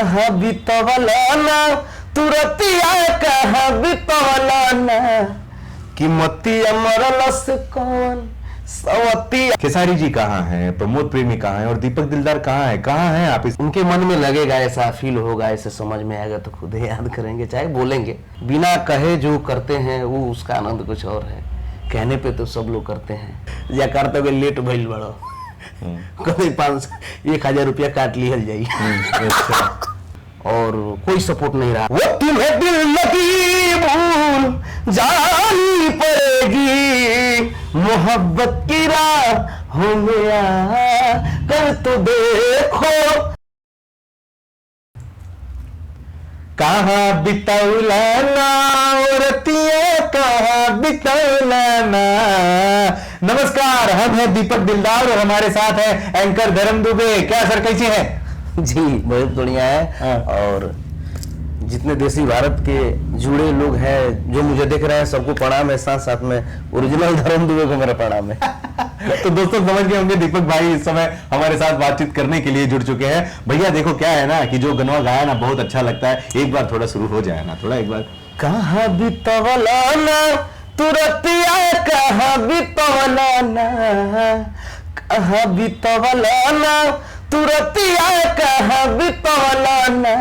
कहाँ बितवलाना तुरतिया कहाँ बितवलाना कि मतिया मरलस कौन सवतिया। खेसारी जी कहाँ हैं, प्रमोद प्रेमी कहाँ हैं और दीपक दिलदार कहाँ हैं आप इस उनके मन में लगेगा, ऐसा फील होगा, ऐसे समझ में आएगा तो खुद ही याद करेंगे, चाहे बोलेंगे। बिना कहे जो करते हैं वो उसका आनंद कुछ और है, कहने पे तो सब लोग करते हैं। या करते हुए लेट भइल बड़ो कभी 1,000 रुपया काट लिहल जाई और कोई सपोर्ट नहीं रहा। वो तुम्हें दिल लगी भूल जानी पड़ेगी, मोहब्बत की राह हो गया कर तो देखो। कहाँ बितौलाना औरतिया कहाँ बितौलाना। नमस्कार, हम हैं दीपक दिलदार और हमारे साथ है एंकर धर्म दुबे। क्या सर, कैसे हैं? जी बहुत बढ़िया है। और जितने देसी भारत के जुड़े लोग हैं जो मुझे देख रहे हैं सबको प्रणाम है, साथ साथ में ओरिजिनल धर्म दुबे को मेरा प्रणाम है। तो दोस्तों समझ गए होंगे दीपक भाई इस समय हमारे साथ बातचीत करने के लिए जुड़ चुके हैं। भैया देखो क्या है ना कि जो गनवा गाया ना बहुत अच्छा लगता है, एक बार थोड़ा शुरू हो जाए ना, थोड़ा एक बार। कहाँ बितवलाना तुरतिया कहाँ बितवलाना, कहाँ बितवलाना तुरतिया कहाँ बितवलाना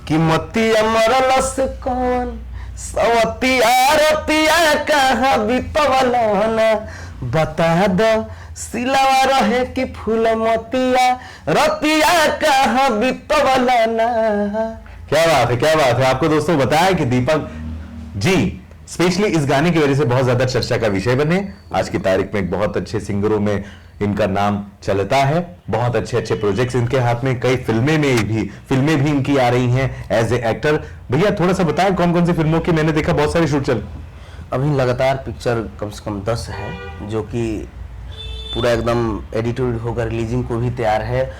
कि मतिया मरलस कौन सवतिया रतिया कहाँ बितवलाना। बता दो सिलवा रहे कि फूल मोतिया रतिया कहाँ बितवलाना। क्या बात है, क्या बात है। आपको दोस्तों बताया कि दीपक जी स्पेशली इस गाने की वजह से बहुत ज्यादा चर्चा का विषय बने। आज की तारीख में एक बहुत अच्छे सिंगरों में इनका नाम चलता है, बहुत अच्छे अच्छे प्रोजेक्ट्स इनके हाथ में, कई फिल्में भी इनकी आ रही हैं एज ए एक्टर। भैया थोड़ा सा बताएं कौन कौन सी फिल्मों की, मैंने देखा बहुत सारे शूट चल। अभी लगातार पिक्चर कम से कम 10 है जो कि पूरा एकदम एडिटेड होकर रिलीजिंग को भी तैयार है।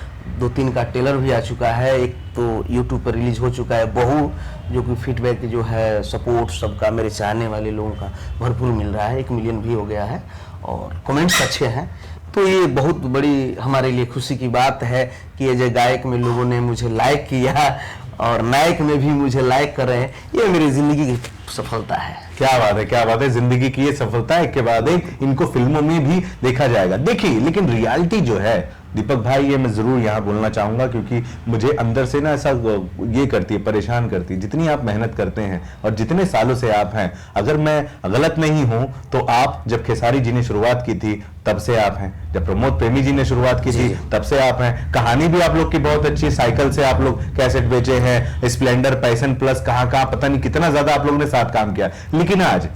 2-3 का ट्रेलर भी आ चुका है, एक तो यूट्यूब पर रिलीज हो चुका है। बहू जो कि फीडबैक जो है सपोर्ट सबका मेरे चाहने वाले लोगों का भरपूर मिल रहा है, 1 मिलियन भी हो गया है और कमेंट्स अच्छे हैं। तो ये बहुत बड़ी हमारे लिए खुशी की बात है कि ये जो गायक में लोगों ने मुझे लाइक किया और नायक में भी मुझे लाइक कर रहे हैं, ये मेरी जिंदगी की सफलता है। क्या बात है, क्या बात है। जिंदगी की ये सफलता एक के बाद एक इनको फिल्मों में भी देखा जाएगा। देखिए लेकिन रियलिटी जो है दीपक भाई, ये मैं जरूर यहाँ बोलना चाहूंगा क्योंकि मुझे अंदर से ना ऐसा ये करती है, परेशान करती है। जितनी आप मेहनत करते हैं और जितने सालों से आप हैं, अगर मैं गलत नहीं हूं तो आप जब खेसारी जी ने शुरुआत की थी तब से आप हैं, जब प्रमोद प्रेमी जी ने शुरुआत की थी तब से आप हैं। कहानी भी आप लोग की बहुत अच्छी, साइकिल से आप लोग कैसेट बेचे हैं, स्प्लेंडर, पैशन प्लस, कहाँ पता नहीं कितना ज्यादा आप लोगों ने साथ काम किया। लेकिन आज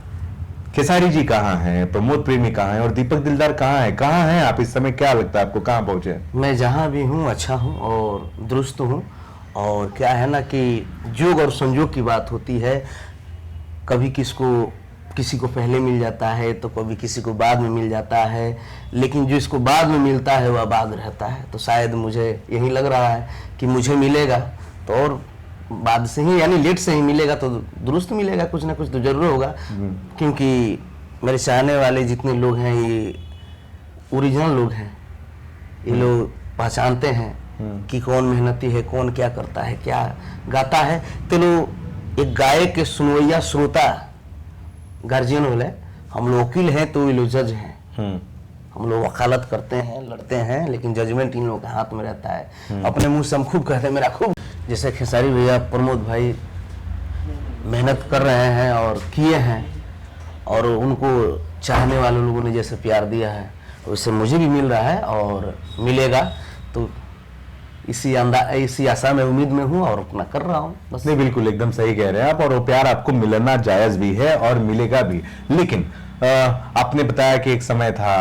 खेसारी जी कहाँ हैं, प्रमोद प्रेमी कहाँ हैं और दीपक दिलदार कहाँ हैं आप इस समय? क्या लगता है आपको, कहाँ पहुंचे? मैं जहाँ भी हूँ अच्छा हूँ और दुरुस्त हूँ। और क्या है ना कि जोग और संजोग की बात होती है, कभी किसी को पहले मिल जाता है तो कभी किसी को बाद में मिल जाता है, लेकिन जो इसको बाद में मिलता है वह बाद रहता है। तो शायद मुझे यही लग रहा है कि मुझे मिलेगा तो और बाद से ही, यानी लेट से ही मिलेगा तो दुरुस्त मिलेगा, कुछ ना कुछ तो जरूर होगा। क्योंकि मेरे चाहने वाले जितने लोग हैं ये ओरिजिनल लोग हैं, ये लोग पहचानते हैं कि कौन मेहनती है, कौन क्या करता है, क्या गाता है। तो लोग एक गायक के सुनवैया श्रोता गार्जियन बोले, हम लोग वकील हैं तो ये लोग जज हैं। हम लोग वकालत करते हैं, लड़ते हैं, लेकिन जजमेंट इन लोगों के हाथ में रहता है। अपने मुंह से हम खूब कहते हैं मेरा खूब, जैसे खेसारी भैया, प्रमोद भाई मेहनत कर रहे हैं और किए हैं और उनको चाहने वाले लोगों ने जैसे प्यार दिया है उससे मुझे भी मिल रहा है और मिलेगा। तो इसी आशा में, उम्मीद में हूँ और अपना कर रहा हूँ बस। नहीं बिल्कुल एकदम सही कह रहे हैं आप, और वो प्यार आपको मिलना जायज भी है और मिलेगा भी। लेकिन आपने बताया कि एक समय था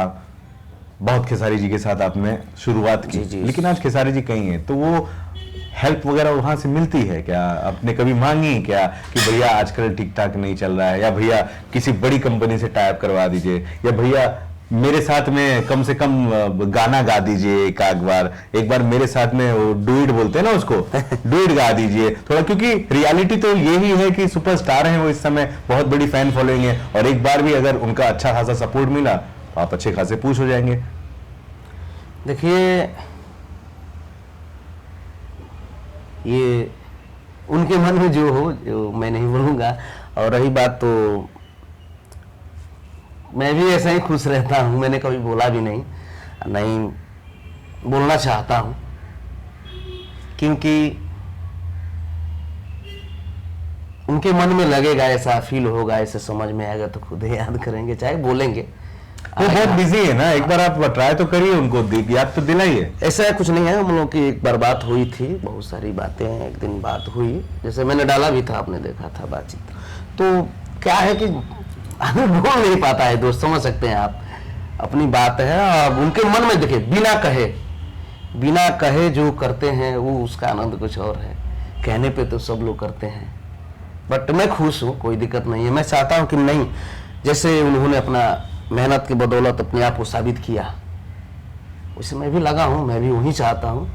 बहुत खेसारी जी के साथ आपने शुरुआत की, लेकिन आज खेसारी जी कहीं हैं, तो वो हेल्प वगैरह वहां से मिलती है क्या? आपने कभी मांगी क्या कि भैया आजकल ठीक ठाक नहीं चल रहा है, या भैया किसी बड़ी कंपनी से टाइप करवा दीजिए, या भैया मेरे साथ में कम से कम गाना गा दीजिए एक बार मेरे साथ में, वो डुइट बोलते हैं ना उसको, डुइट गा दीजिए थोड़ा, क्योंकि रियलिटी तो यही है कि सुपरस्टार हैं वो इस समय, बहुत बड़ी फैन फॉलोइंग है, और एक बार भी अगर उनका अच्छा खासा सपोर्ट मिला तो आप अच्छे खासे पूछ हो जाएंगे। देखिए ये उनके मन में जो हो, जो मैं नहीं बोलूँगा। और रही बात तो मैं भी ऐसा ही खुश रहता हूँ, मैंने कभी बोला भी नहीं, नहीं बोलना चाहता हूँ, क्योंकि उनके मन में लगेगा, ऐसा फील होगा, ऐसे समझ में आएगा तो खुद ही याद करेंगे, चाहे बोलेंगे। वो बहुत बिजी है ना, एक बार आप ट्राई तो करिए, उनको याद तो दिलाइए। ऐसा कुछ नहीं है, हम लोग की एक बार बात हुई थी, बहुत सारी बातें एक दिन बात हुई, जैसे मैंने डाला भी था, आपने देखा था बातचीत। तो क्या है कि आदमी बोल नहीं पाता है दोस्त, समझ सकते हैं आप, अपनी बात है। अब उनके मन में देखिए, बिना कहे जो करते हैं वो उसका आनंद कुछ और है, कहने पे तो सब लोग करते हैं। बट मैं खुश हूँ, कोई दिक्कत नहीं है। मैं चाहता हूँ कि नहीं, जैसे उन्होंने अपना मेहनत की बदौलत अपने आप को साबित किया, उसे मैं भी लगा हूँ, मैं भी वही चाहता हूँ।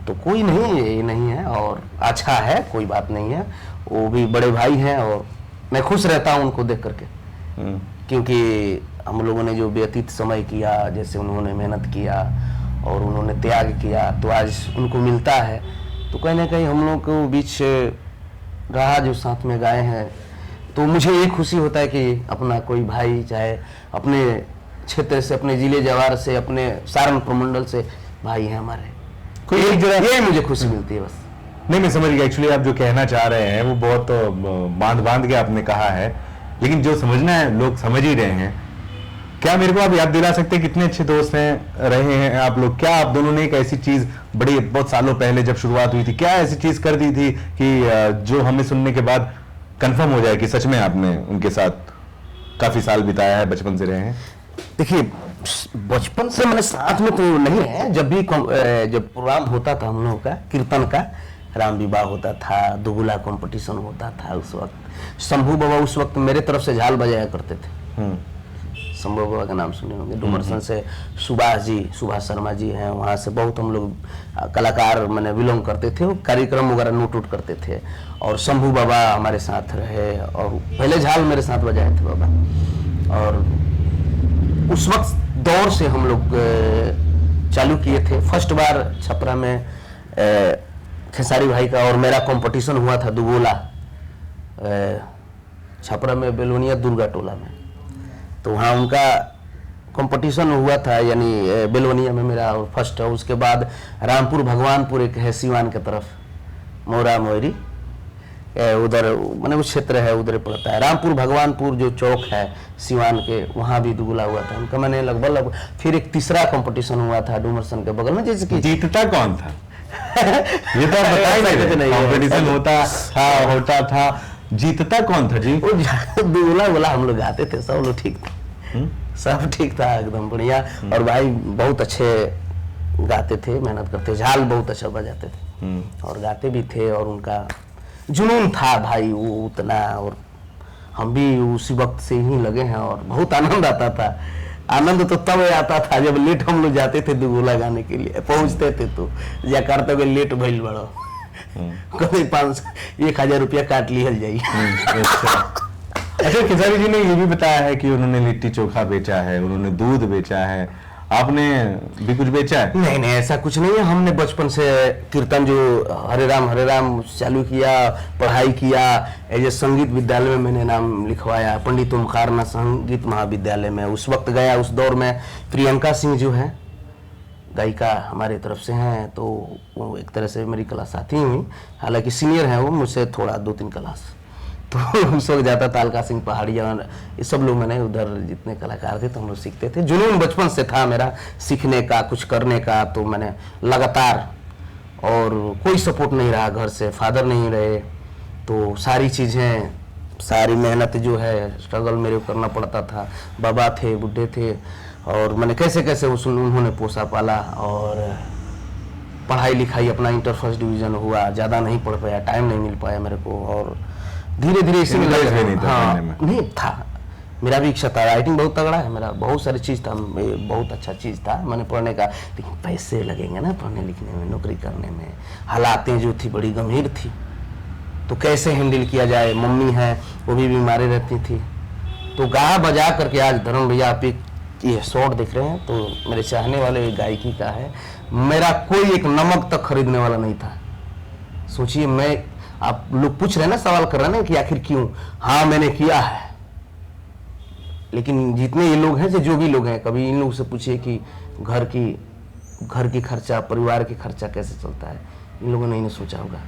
तो कोई नहीं, ये नहीं है, और अच्छा है, कोई बात नहीं है। वो भी बड़े भाई हैं और मैं खुश रहता हूँ उनको देख करके, क्योंकि हम लोगों ने जो व्यतीत समय किया, जैसे उन्होंने मेहनत किया और उन्होंने त्याग किया, तो आज उनको मिलता है। तो कहीं ना कहीं हम लोग को बीच रहा, जो साथ में गाए हैं, तो मुझे ये खुशी होता है कि अपना कोई भाई, चाहे अपने क्षेत्र से, अपने जिले जवार से, अपने सारण प्रमंडल से भाई है हमारे, कोई एक ये मुझे खुशी मिलती है बस। नहीं, मैं समझ गया। एक्चुअली आप जो कहना चाह रहे हैं वो बहुत बांध के आपने कहा है, लेकिन जो समझना है लोग समझ ही रहे हैं। क्या मेरे को आप याद दिला सकते हैं कितने अच्छे दोस्त हैं, रहे हैं आप लोग? क्या आप दोनों ने एक ऐसी चीज बड़ी बहुत सालों पहले जब शुरुआत हुई थी, क्या ऐसी चीज कर दी थी कि जो हमें सुनने के बाद कंफर्म हो जाए कि सच में आपने उनके साथ काफी साल बिताया है, बचपन से रहे हैं? देखिए, बचपन से मैंने साथ में तो नहीं है, जब भी जब प्रोग्राम होता था हम लोगों का कीर्तन का, राम विवाह होता था, दुगुला कंपटीशन होता था, उस वक्त शंभू बाबा उस वक्त मेरे तरफ से झाल बजाया करते थे। शंभू बाबा का नाम सुने होंगे। डुमरसन से सुभाष शर्मा जी हैं, वहाँ से बहुत हम लोग कलाकार मैंने बिलोंग करते थे, कार्यक्रम वगैरह नोट उट करते थे। और शंभू बाबा हमारे साथ रहे, और पहले झाल मेरे साथ बजाए थे बाबा। और उस वक्त दौर से हम लोग चालू किए थे। फर्स्ट बार छपरा में खेसारी भाई का और मेरा कंपटीशन हुआ था दुगोला, छपरा में बेलोनिया दुर्गा टोला में। तो वहाँ उनका कंपटीशन हुआ था, यानी बेलोनिया में मेरा फर्स्ट है। उसके बाद रामपुर भगवानपुर एक है सिवान की तरफ, मोरा मोरी, उधर मैंने उस क्षेत्र है, उधर पड़ता है रामपुर भगवानपुर जो चौक है सिवान के, वहाँ भी दुगुला हुआ था उनका मैंने लगभग। फिर एक तीसरा कंपटीशन हुआ था डुमरसन के बगल में, जैसे कि जीतता कौन था? ये तो आप बताइए। कंपटीशन होता था, जीतता कौन था जी? दुगुला बोला हम लोग गाते थे, सब लोग ठीक था, सब ठीक था, एकदम बढ़िया। और भाई बहुत अच्छे गाते थे, मेहनत करते, झाल बहुत अच्छा बजाते थे और गाते भी थे, और उनका जुनून था भाई वो उतना। और हम भी उसी वक्त से ही लगे हैं, और बहुत आनंद आता था। आनंद तो तब आता था जब लेट हम लोग जाते थे दुगुला गाने के लिए, पहुंचते थे तो या करते हुए लेट भइल बड़ो, कभी 500-1000 रुपया काट लिहल जाई। अच्छा, खेसारी जी ने ये भी बताया है कि उन्होंने लिट्टी चोखा बेचा है, उन्होंने दूध बेचा है, आपने भी कुछ बेचा है? नहीं, ऐसा कुछ नहीं है। हमने बचपन से कीर्तन जो हरे राम चालू किया, पढ़ाई किया। एज संगीत विद्यालय में मैंने नाम लिखवाया, पंडित ओमकारनाथ संगीत महाविद्यालय में। उस वक्त गया, उस दौर में प्रियंका सिंह जो है गायिका हमारे तरफ से हैं, तो वो एक तरह से मेरी क्लास साथी हुई, हालांकि सीनियर है वो मुझसे थोड़ा 2-3 क्लास। तो उस वक्त जाता था, अलका सिंह पहाड़िया, ये सब लोग, मैंने उधर जितने कलाकार थे तो हम लोग सीखते थे। जुनून बचपन से था मेरा सीखने का, कुछ करने का, तो मैंने लगातार, और कोई सपोर्ट नहीं रहा घर से, फादर नहीं रहे, तो सारी चीज़ें, सारी मेहनत जो है, स्ट्रगल मेरे को करना पड़ता था। बाबा थे, बुढ़े थे, और मैंने कैसे कैसे उन्होंने पोसा पाला। और पढ़ाई लिखाई अपना इंटर फर्स्ट डिवीज़न हुआ, ज़्यादा नहीं पढ़ पाया, टाइम नहीं मिल पाया मेरे को, और धीरे धीरे इसी में नहीं था। मेरा भी इच्छा था, राइटिंग बहुत तगड़ा है मेरा, बहुत सारी चीज़ था, बहुत अच्छा चीज़ था मैंने पढ़ने का, लेकिन पैसे लगेंगे ना पढ़ने लिखने में, नौकरी करने में। हालातें जो थी बड़ी गंभीर थी, तो कैसे हैंडल किया जाए। मम्मी है वो भी बीमारी रहती थी, तो गा बजा करके आज धर्म भैया आप ये शॉट देख रहे हैं, तो मेरे चाहने वाले गायकी का है। मेरा कोई एक नमक तक खरीदने वाला नहीं था, सोचिए, मैं, आप लोग पूछ रहे हैं ना, सवाल कर रहे हैं ना कि आखिर क्यों, हाँ मैंने किया है, लेकिन जितने ये लोग हैं, जो भी लोग हैं, कभी इन लोगों से पूछिए कि घर की खर्चा, परिवार की खर्चा कैसे चलता है, इन लोगों ने नहीं सोचा होगा।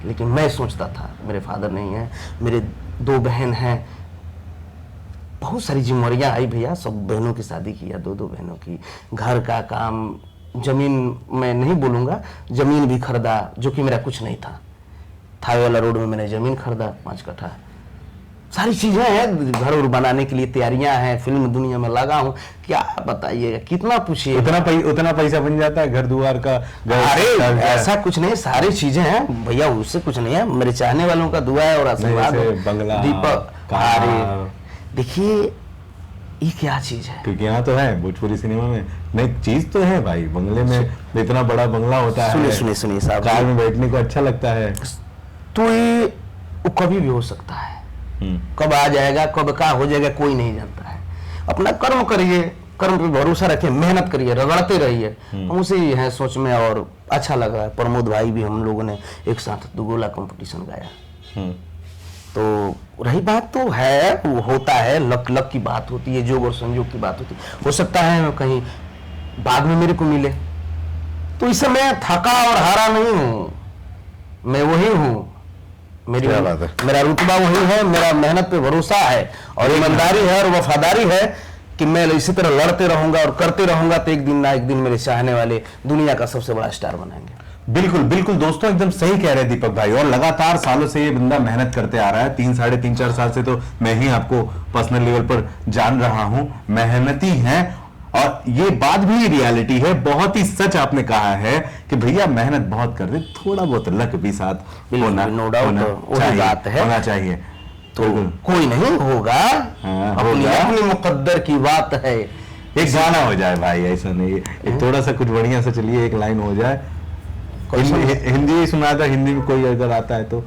लेकिन मैं सोचता था, मेरे फादर नहीं है, मेरे 2 बहन हैं, बहुत सारी जिम्मेवारियां आई भैया, सब बहनों की शादी किया, 2 बहनों की, घर का काम, जमीन, मैं नहीं बोलूँगा, जमीन भी खरीदा, जो कि मेरा कुछ नहीं था। थाई वाला रोड में मैंने जमीन खरीदा 5 कट्ठा, सारी चीजें हैं, घर और बनाने के लिए तैयारियां हैं, फिल्म दुनिया में लगा हूं, क्या बताइएगा, कितना पूछिए, उतना पैसा बन जाता है घर द्वार का? अरे ऐसा कुछ नहीं, सारी चीजें हैं भैया, उससे कुछ नहीं है, मेरे चाहने वालों का दुआ है और आशीर्वाद। बंगला, दीपक, अरे देखिए ये क्या चीज है, क्योंकि यहाँ तो है भोजपुरी सिनेमा में, नहीं चीज तो है भाई, बंगले में इतना बड़ा बंगला होता है, सुनिए साहब, कार में बैठने को अच्छा लगता है, तो ये कभी भी हो सकता है, कब आ जाएगा, कब क्या हो जाएगा, कोई नहीं जानता है। अपना कर्म करिए, कर्म पे भरोसा रखिए, मेहनत करिए, रगड़ते रहिए, हम उसे ही है सोच में, और अच्छा लग रहा है। प्रमोद भाई भी, हम लोगों ने एक साथ दुगोला कंपटीशन गाया, तो रही बात तो है, वो होता है, लक की बात होती है, जोग और संयोग की बात होती है, हो सकता है कहीं बाद में मेरे को मिले, तो इससे मैं थका और हारा नहीं हूँ, मैं वही हूँ, मेरा रुतबा वही है, मेरा मेहनत पे भरोसा है और ईमानदारी है और वफादारी है कि मैं इसी तरह लड़ते रहूंगा और करते रहूंगा, तो एक दिन ना एक दिन मेरे चाहने वाले दुनिया का सबसे बड़ा स्टार बनाएंगे। बिल्कुल बिल्कुल दोस्तों, एकदम सही कह रहे हैं दीपक भाई, और लगातार सालों से ये बंदा मेहनत करते आ रहा है, 3 साढ़े 3 4 साल से तो मैं ही आपको पर्सनल लेवल पर जान रहा हूं, मेहनती हैं, और ये बात भी रियलिटी है, बहुत ही सच आपने कहा है कि भैया मेहनत बहुत कर रहे, थोड़ा बहुत लक भी साथ होना चाहिए, तो कोई नहीं होगा, अपनी मुकद्दर की बात है। एक गाना हो जाए भाई, ऐसा नहीं, एक थोड़ा सा कुछ बढ़िया सा चलिए, एक लाइन हो जाए, हिंदी सुना था, हिंदी में कोई अगर आता है तो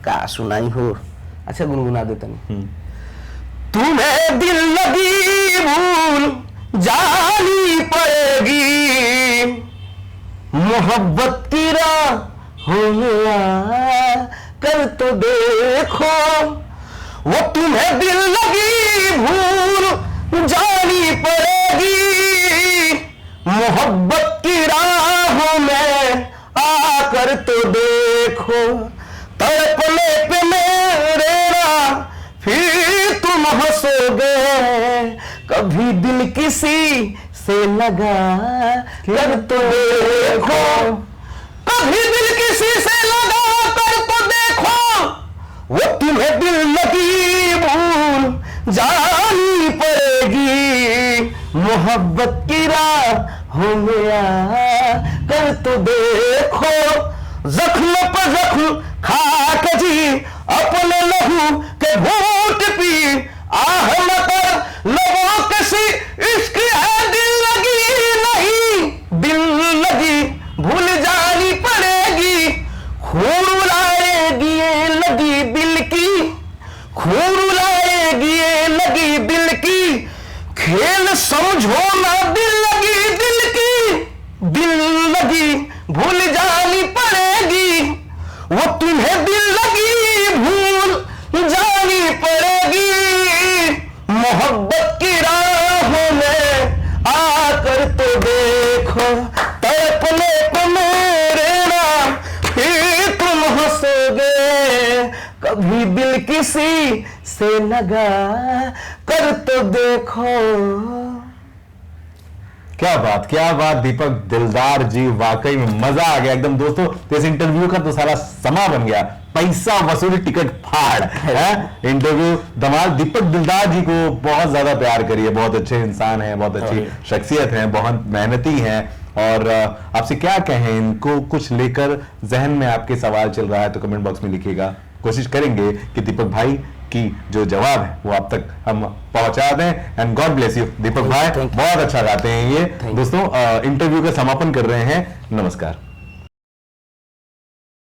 क्या सुनाई हो, अच्छा गुनगुना देता नहीं। तुम्हें दिल लगी भूल जानी पड़ेगी, मोहब्बत की राहों में कर तो देखो, वो तुम्हें दिल लगी भूल जानी पड़ेगी, मोहब्बत की राहों में आकर तो देखो, तड़पने पे मेरे ना फिर तुम हंसोगे, कभी दिल किसी से लगा कर तो देखो, कभी दिल किसी से लगा कर तो देखो, वो तुम्हें दिल लगी भूल जानी पड़ेगी, मोहब्बत की राहों में कर तो देखो, जख्म पर जख्म खा के जी अपने लहू के घूंट पी, आह मत लोगों किसी इश्क है, दिल लगी नहीं, दिल लगी भूल जानी पड़ेगी, खून लाएगी ये लगी दिल की, खून लाएगी ये लगी दिल की, खेल समझो ना दिल लगी दिल की, दिल लगी भूल जानी पड़ेगी, वो तुम्हें दिल लगी भूल जानी पड़ेगी, मोहब्बत की राहों में आकर तो देखो, तड़पने को मेरे नाम फिर तुम हंसोगे, कभी दिल किसी से लगा कर तो देखो। क्या बात दीपक दिलदार जी, वाकई में मजा आ गया एकदम दोस्तों, इस इंटरव्यू का तो सारा समा बन गया, पैसा वसूली टिकट फाड़ है, इंटरव्यू धमाल। दीपक दिलदार जी को बहुत ज्यादा प्यार करिए, बहुत अच्छे इंसान हैं, बहुत अच्छी शख्सियत हैं, बहुत मेहनती हैं, और आपसे क्या कहें, इनको कुछ लेकर जहन में आपके सवाल चल रहा है तो कमेंट बॉक्स में लिखिएगा, कोशिश करेंगे कि दीपक भाई की जो जवाब है वो आप तक हम पहुंचा दें। एंड गॉड ब्लेस यू दीपक भाई, बहुत अच्छा गाते हैं ये दोस्तों। इंटरव्यू का समापन कर रहे हैं, नमस्कार।